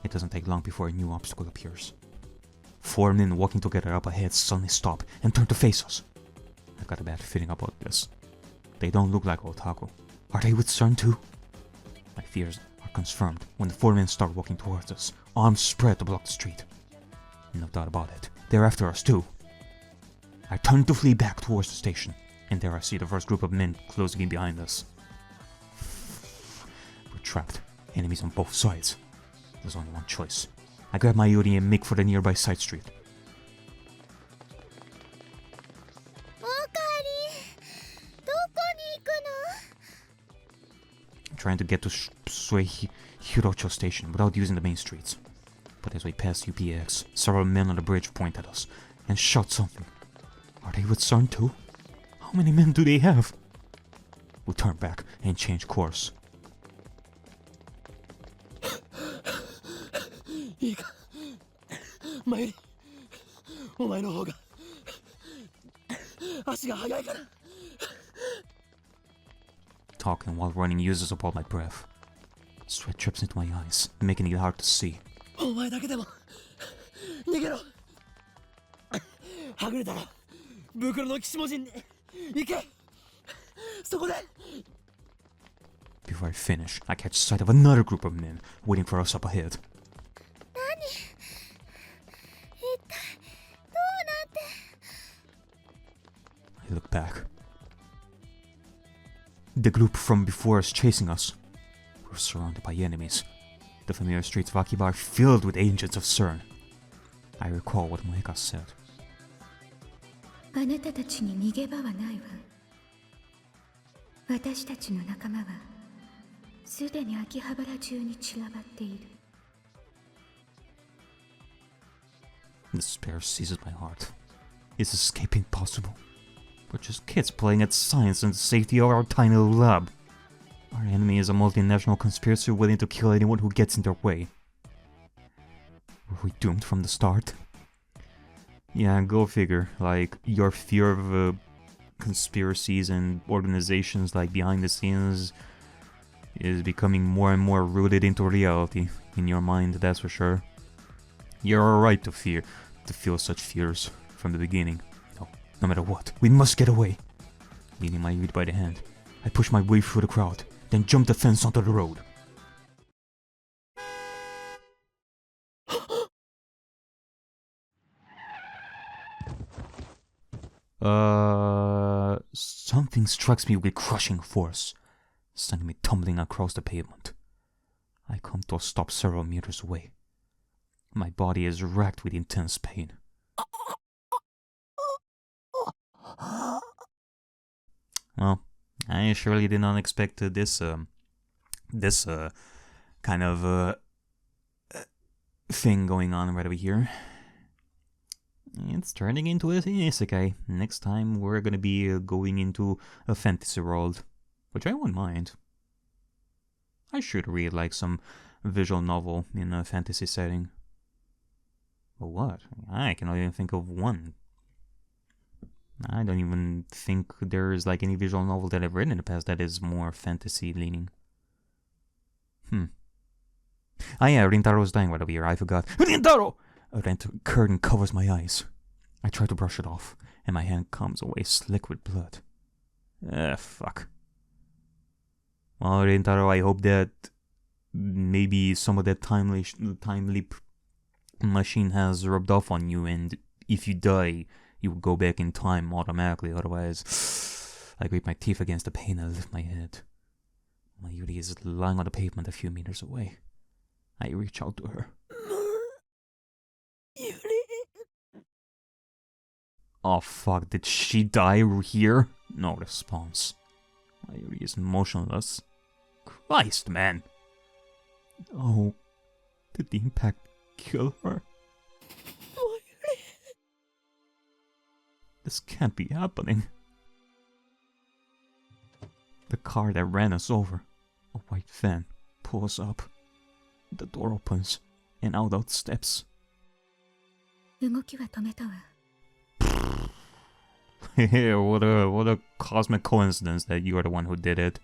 [SPEAKER 1] It doesn't take long before a new obstacle appears. 4 men walking together up ahead suddenly stop and turn to face us. I've got a bad feeling about this. They don't look like otaku. Are they with CERN too? My fears are confirmed when the 4 men start walking towards us, arms spread to block the street. No doubt about it, they're after us too. I turn to flee back towards the station, and there I see the first group of men closing in behind us. We're trapped, enemies on both sides. There's only one choice. I grab Mayuri and make for the nearby side street.
[SPEAKER 4] オカリンどこに行くの
[SPEAKER 1] Trying to get to Suihirocho station without using the main streets. But as we pass UPX, several men on the bridge point at us and shout something. Are they with CERN too? How many men do they have? We turn back and change course.
[SPEAKER 3] いいかマユリお前の方が足が速いから
[SPEAKER 1] Talking while running uses up all my breath. Sweat drips into my eyes, making it hard to see.
[SPEAKER 3] お前だけでも逃げろはぐれたら袋の岸文字に行けそこで
[SPEAKER 1] Before I finish, I catch sight of another group of men waiting for us up ahead.
[SPEAKER 4] 一体どうなって
[SPEAKER 1] I look back. The group from before us chasing us. We're surrounded by enemies. The familiar streets of Akiba are filled with agents of CERN. I recall what Maika said.
[SPEAKER 2] あなたたちに逃げ場はないわ。私たちの仲間はすでに秋葉原中に散らばっている。
[SPEAKER 1] Despair seizes my heart. Is escaping possible? We're just kids playing at science in the safety of our tiny little lab. Our enemy is a multinational conspiracy willing to kill anyone who gets in their way. Were we doomed from the start? Yeah, go figure. Like, your fear of conspiracies and organizations like behind the scenes is becoming more and more rooted into reality in your mind, that's for sure. You're right to feel such fears from the beginning. No matter what, we must get away. Leading my youth by the hand, I push my way through the crowd, then jump the fence onto the road. Something strikes me with crushing force, sending me tumbling across the pavement. I come to a stop several meters away. My body is racked with intense pain. Well, I surely did not expect this kind of thing going on right over here. It's turning into a isekai. Next time we're gonna be going into a fantasy world, which I won't mind. I should read like some visual novel in a fantasy setting. But what? I cannot even think of one. I don't even think there's like any visual novel that I've read in the past that is more fantasy leaning. Ah yeah, Rintaro's dying right over here, I forgot. Rintaro! A rent curtain covers my eyes. I try to brush it off, and my hand comes away slick with blood. Fuck. Well, Rintaro, I hope that maybe some of that time leap machine has rubbed off on you, and if you die, you will go back in time automatically. Otherwise, I grate my teeth against the pain and lift my head. Mayuri is lying on the pavement a few meters away. I reach out to her. Oh fuck, did she die here? No response. Mayuri is motionless. Christ, man! Oh, did the impact kill her? This can't be happening. The car that ran us over, a white van, pulls up. The door opens, and out steps.
[SPEAKER 2] 動きは止めたわ。
[SPEAKER 1] what a cosmic coincidence that you are the one who did it.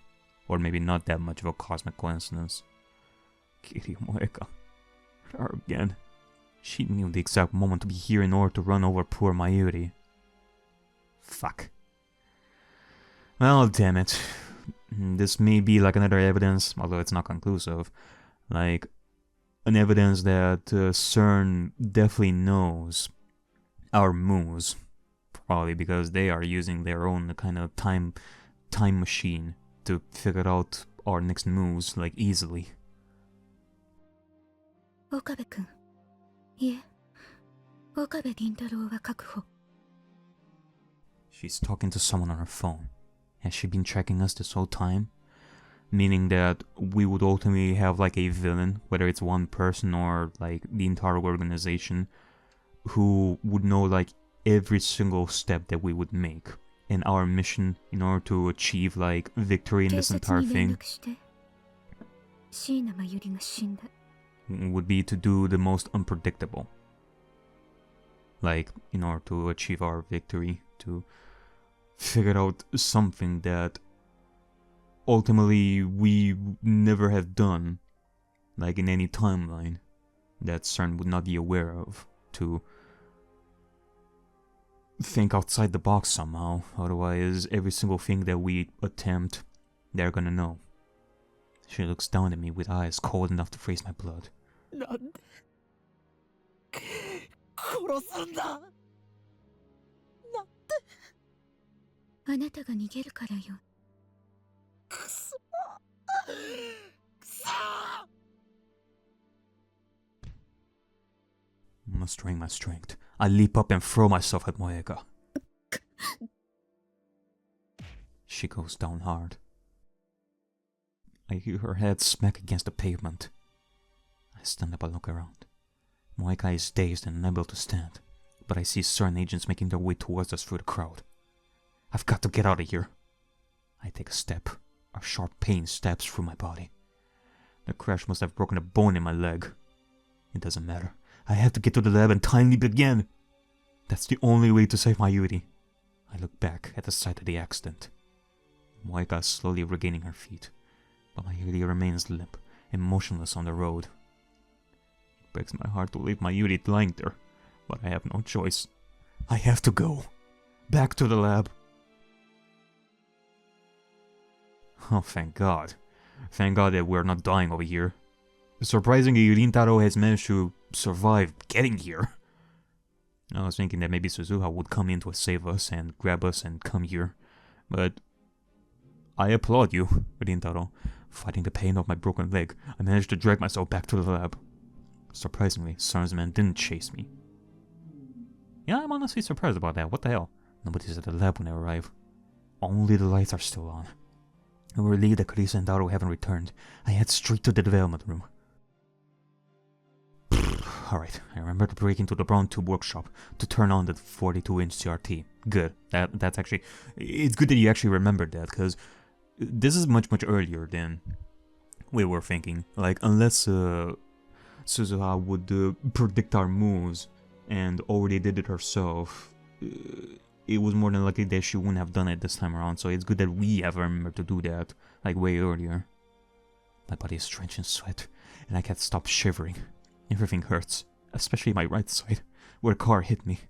[SPEAKER 1] Or maybe not that much of a cosmic coincidence. Kiryu Moeka. Her again. She knew the exact moment to be here in order to run over poor Mayuri. Fuck. Well, damn it. This may be like another evidence, although it's not conclusive. Like, an evidence that CERN definitely knows our moves. Probably because they are using their own kind of time machine to figure out our next moves, like, easily.
[SPEAKER 2] 岡部君。いえ、岡部倫太郎は確保。
[SPEAKER 1] She's talking to someone on her phone. Has she been tracking us this whole time? Meaning that we would ultimately have like a villain, whether it's one person or like the entire organization, who would know like every single step that we would make. And our mission in order to achieve like victory in this entire thing would be to do the most unpredictable. Like, in order to achieve our victory, to figure out something that ultimately we never have done, like in any timeline, that CERN would not be aware of, to think outside the box somehow, otherwise every single thing that we attempt, they're gonna know. She looks down at me with eyes cold enough to freeze my blood.
[SPEAKER 3] なんで殺すんだ。なんで
[SPEAKER 2] あなたが逃げるからよ。
[SPEAKER 3] くそくそ
[SPEAKER 1] Mustering my strength, I leap up and throw myself at Moeka. She goes down hard. I hear her head smack against the pavement. I stand up and look around. Moeka is dazed and unable to stand, but I see CERN agents making their way towards us through the crowd. I've got to get out of here. I take a step. A sharp pain stabs through my body. The crash must have broken a bone in my leg. It doesn't matter. I have to get to the lab and time leap again. That's the only way to save Mayuri. I look back at the site of the accident. Moeka is slowly regaining her feet, but Mayuri remains limp and motionless on the road. It breaks my heart to leave Mayuri lying there, but I have no choice. I have to go. Back to the lab. Oh, thank God. Thank God that we're not dying over here. Surprisingly, Rintaro has managed to survive getting here. I was thinking that maybe Suzuha would come in to save us and grab us and come here. But I applaud you, Rintaro. Fighting the pain of my broken leg, I managed to drag myself back to the lab. Surprisingly, CERN's man didn't chase me. Yeah, I'm honestly surprised about that. What the hell? Nobody's at the lab when I arrive. Only the lights are still on. I'm relieved that Karisa and Daru haven't returned. I head straight to the development room. Alright, I remember to break into the Brown Tube workshop to turn on the 42-inch CRT. Good. That's actually... It's good that you actually remembered that, because this is much earlier than we were thinking. Like, unless Suzuha would predict our moves and already did it herself, it was more than likely that she wouldn't have done it this time around, so it's good that we have remembered to do that, like, way earlier. My body is drenched in sweat, and I can't stop shivering. Everything hurts, especially my right side, where a car hit me.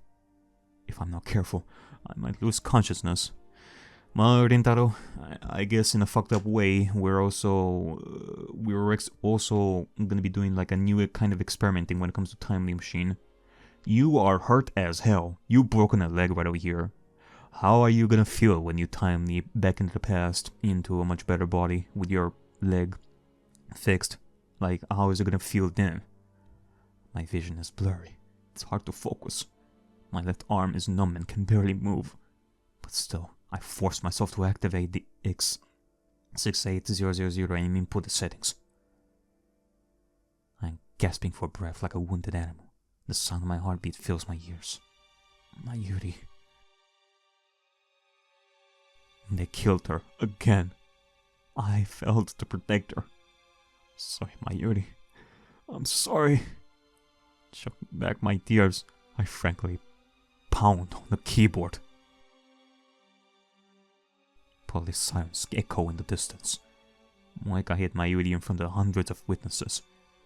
[SPEAKER 1] If I'm not careful, I might lose consciousness. Well, Rintaro, I guess in a fucked up way, we're also gonna be doing like a new kind of experimenting when it comes to Timely Machine. You are hurt as hell. You've broken a leg right over here. How are you gonna feel when you time leap back into the past, into a much better body, with your leg fixed? Like, how is it gonna feel then? My vision is blurry. It's hard to focus. My left arm is numb and can barely move. But still, I force myself to activate the X68000 and input the settings. I'm gasping for breath like a wounded animal. The sound of my heartbeat fills my ears. Mayuri. They killed her again. I failed to protect her. Sorry, Mayuri. I'm sorry. Choking back my tears, I frankly pound on the keyboard. Police sirens echo in the distance. Moeka hit Mayuri in front of hundreds of witnesses.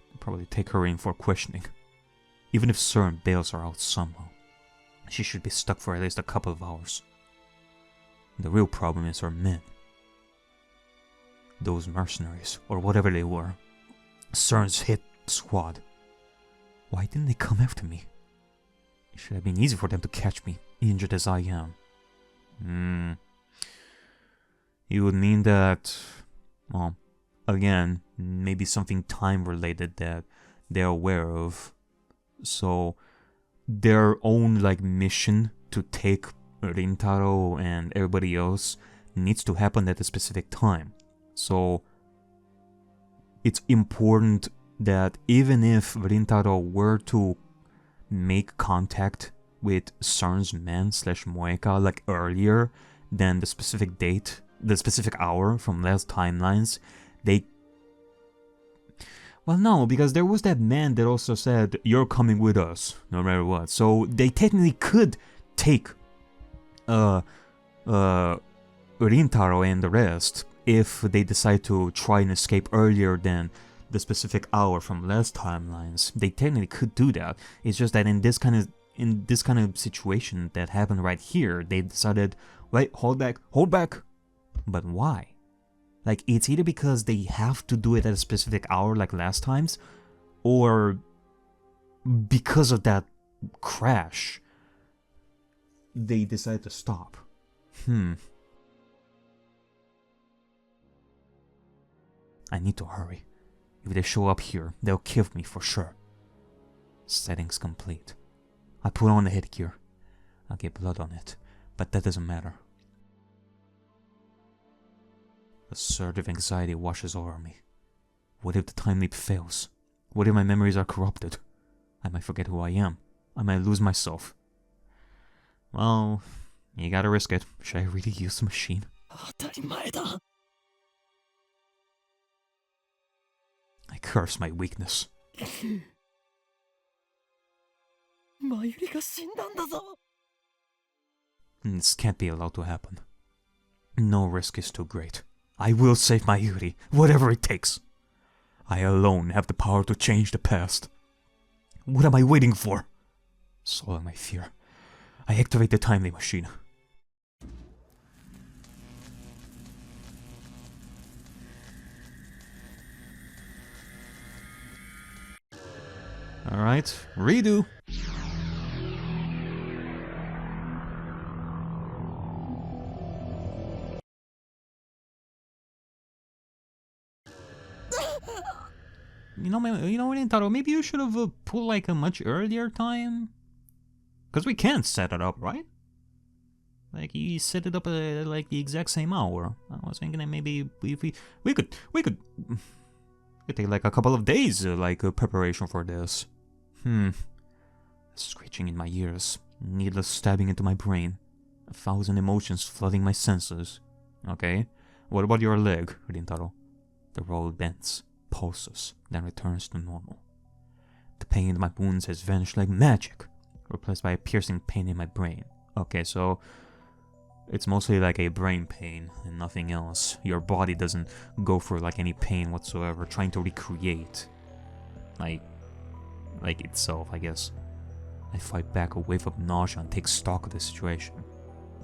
[SPEAKER 1] They'll probably take her in for questioning. Even if CERN bails her out somehow, she should be stuck for at least a couple of hours. The real problem is her men. Those mercenaries, or whatever they were. CERN's hit squad. Why didn't they come after me? It should have been easy for them to catch me, injured as I am. It would mean that, well, again, maybe something time-related that they're aware of. So, their own, like, mission to take Rintaro and everybody else needs to happen at a specific time. So, it's important that even if Rintaro were to make contact with CERN's men / Moeka like earlier than the specific date, the specific hour from last timelines, they... Well, no, because there was that man that also said, you're coming with us, no matter what. So they technically could take Rintaro and the rest if they decide to try and escape earlier than the specific hour from last timelines. They technically could do that. It's just that in this kind of situation that happened right here, they decided, wait, hold back. But why? Like, it's either because they have to do it at a specific hour like last times, or because of that crash, they decided to stop. I need to hurry. If they show up here, they'll kill me for sure. Settings complete. I put on the headgear. I'll get blood on it, but that doesn't matter. A surge of anxiety washes over me. What if the time leap fails? What if my memories are corrupted? I might forget who I am. I might lose myself. Well, you gotta risk it. Should I really use the machine? I curse my weakness. This can't be allowed to happen. No risk is too great. I will save Mayuri, whatever it takes. I alone have the power to change the past. What am I waiting for? Swallowing my fear, I activate the timely machine. Alright, redo. You know, Rintaro, maybe you should have put like a much earlier time. Because we can't set it up, right? Like, you set it up at like the exact same hour. I was thinking that maybe if we could take like a couple of days, preparation for this. Screeching in my ears, needles stabbing into my brain, 1,000 emotions flooding my senses. Okay, what about your leg, Rintaro? The roll bends, pulses, then returns to normal. The pain in my wounds has vanished like magic, replaced by a piercing pain in my brain. Okay, so it's mostly like a brain pain and nothing else. Your body doesn't go through like any pain whatsoever, trying to recreate like itself, I guess. I fight back a wave of nausea and take stock of the situation.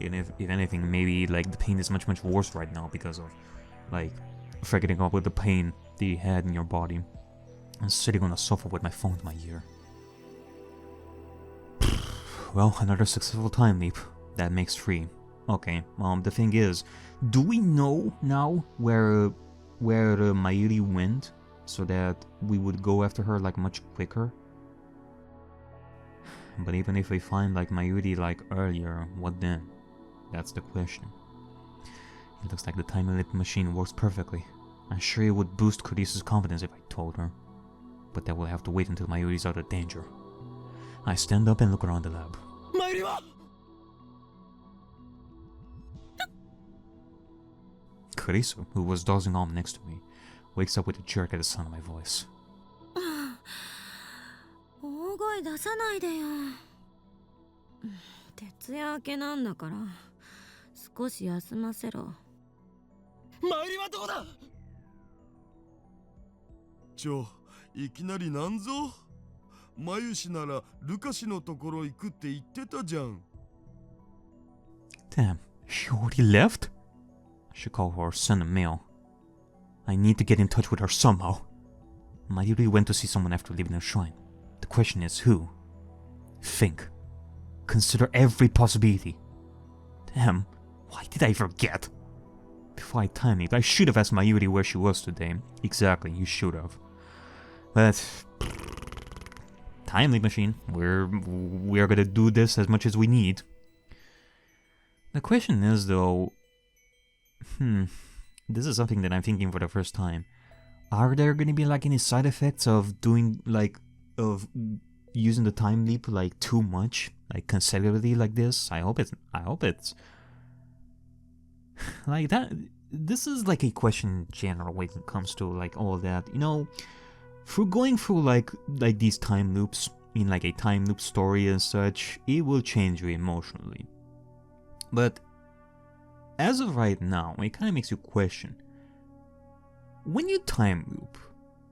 [SPEAKER 1] And if anything, maybe like the pain is much worse right now because of like forgetting up with the pain that you had in your body. I'm sitting on the sofa with my phone to my ear. Well, another successful time leap. That makes 3. Okay, the thing is, do we know now where Mayuri went so that we would go after her like much quicker? But even if we find like Mayuri like earlier, what then? That's the question. It looks like the time limit machine works perfectly. I'm sure it would boost Kurisu's confidence if I told her. But that will have to wait until Mayuri's out of danger. I stand up and look around the lab.
[SPEAKER 3] Mayuri wa!
[SPEAKER 1] Kurisu, who was dozing off next to me, wakes up with a jerk at the sound of my voice.
[SPEAKER 2] 大声出さないでよ。徹夜明けなんだから少し休ませろ。
[SPEAKER 3] Mayuriはどこだ？
[SPEAKER 5] いきなりなんぞ？マユシならルカシのところ行くって言ってたじゃん。
[SPEAKER 1] Damn, she already left? I should call her or send a mail. I need to get in touch with her somehow. Mayuri went to see someone after leaving the shrine. The question is who? Think. Consider every possibility. Damn, why did I forget? Before I timed it, I should have asked Mayuri where she was today. Exactly, you should have. But time leap machine. We're gonna do this as much as we need. The question is though, this is something that I'm thinking for the first time. Are there gonna be like any side effects of doing like of using the time leap like too much, like consecutively like this? I hope it's like that. This is like a question in general when it comes to like all that, you know, through going through like these time loops in like a time loop story and such, it will change you emotionally. But as of right now, it kind of makes you question, when you time loop,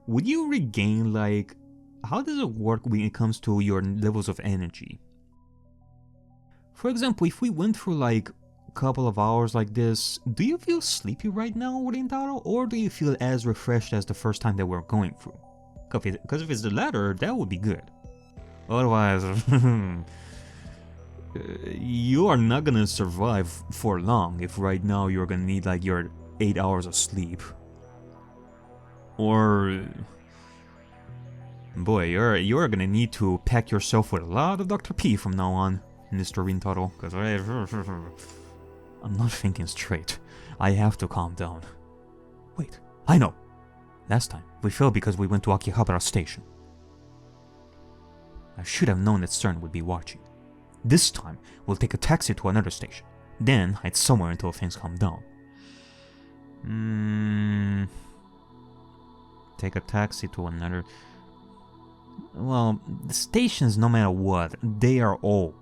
[SPEAKER 1] would you regain like, how does it work when it comes to your levels of energy? For example, if we went through like couple of hours like this, do you feel sleepy right now, Rintaro, or do you feel as refreshed as the first time that we're going through? Because if it's the latter, that would be good. Otherwise, you are not gonna survive for long if right now you're gonna need like your 8 hours of sleep. Or boy, you're gonna need to pack yourself with a lot of Dr. P from now on, Mr. Rintaro, because I'm not thinking straight. I have to calm down. Wait, I know. Last time, we failed because we went to Akihabara Station. I should have known that Stern would be watching. This time, we'll take a taxi to another station. Then, hide somewhere until things calm down. Take a taxi to another... Well, the stations, no matter what, they are all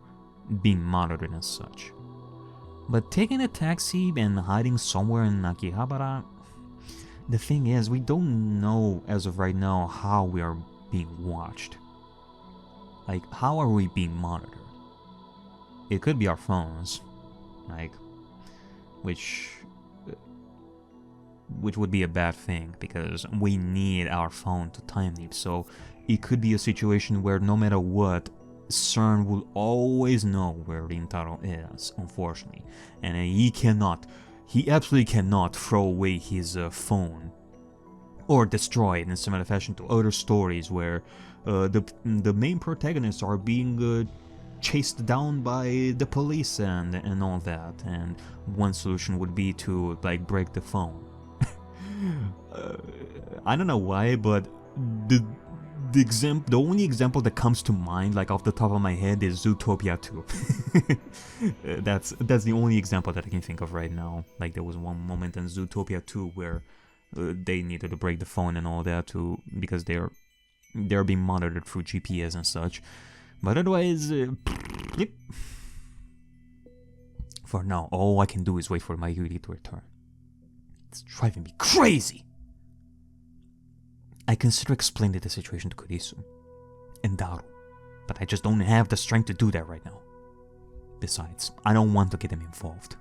[SPEAKER 1] being monitored and such. But taking a taxi and hiding somewhere in Akihabara, the thing is, we don't know as of right now how we are being watched. Like, how are we being monitored? It could be our phones, like, which would be a bad thing because we need our phone to time leap. So it could be a situation where no matter what, CERN will always know where Rintaro is, unfortunately, and he absolutely cannot throw away his phone or destroy it in similar fashion to other stories where the main protagonists are being chased down by the police and all that, and one solution would be to like break the phone. I don't know why, but the only example that comes to mind, like off the top of my head, is Zootopia 2. That's the only example that I can think of right now. Like there was one moment in Zootopia 2 where they needed to break the phone and all that too, because they're being monitored through GPS and such. But otherwise, yep. For now, all I can do is wait for Mayuri to return. It's driving me crazy! I consider explaining the situation to Kurisu and Daru, but I just don't have the strength to do that right now. Besides, I don't want to get them involved.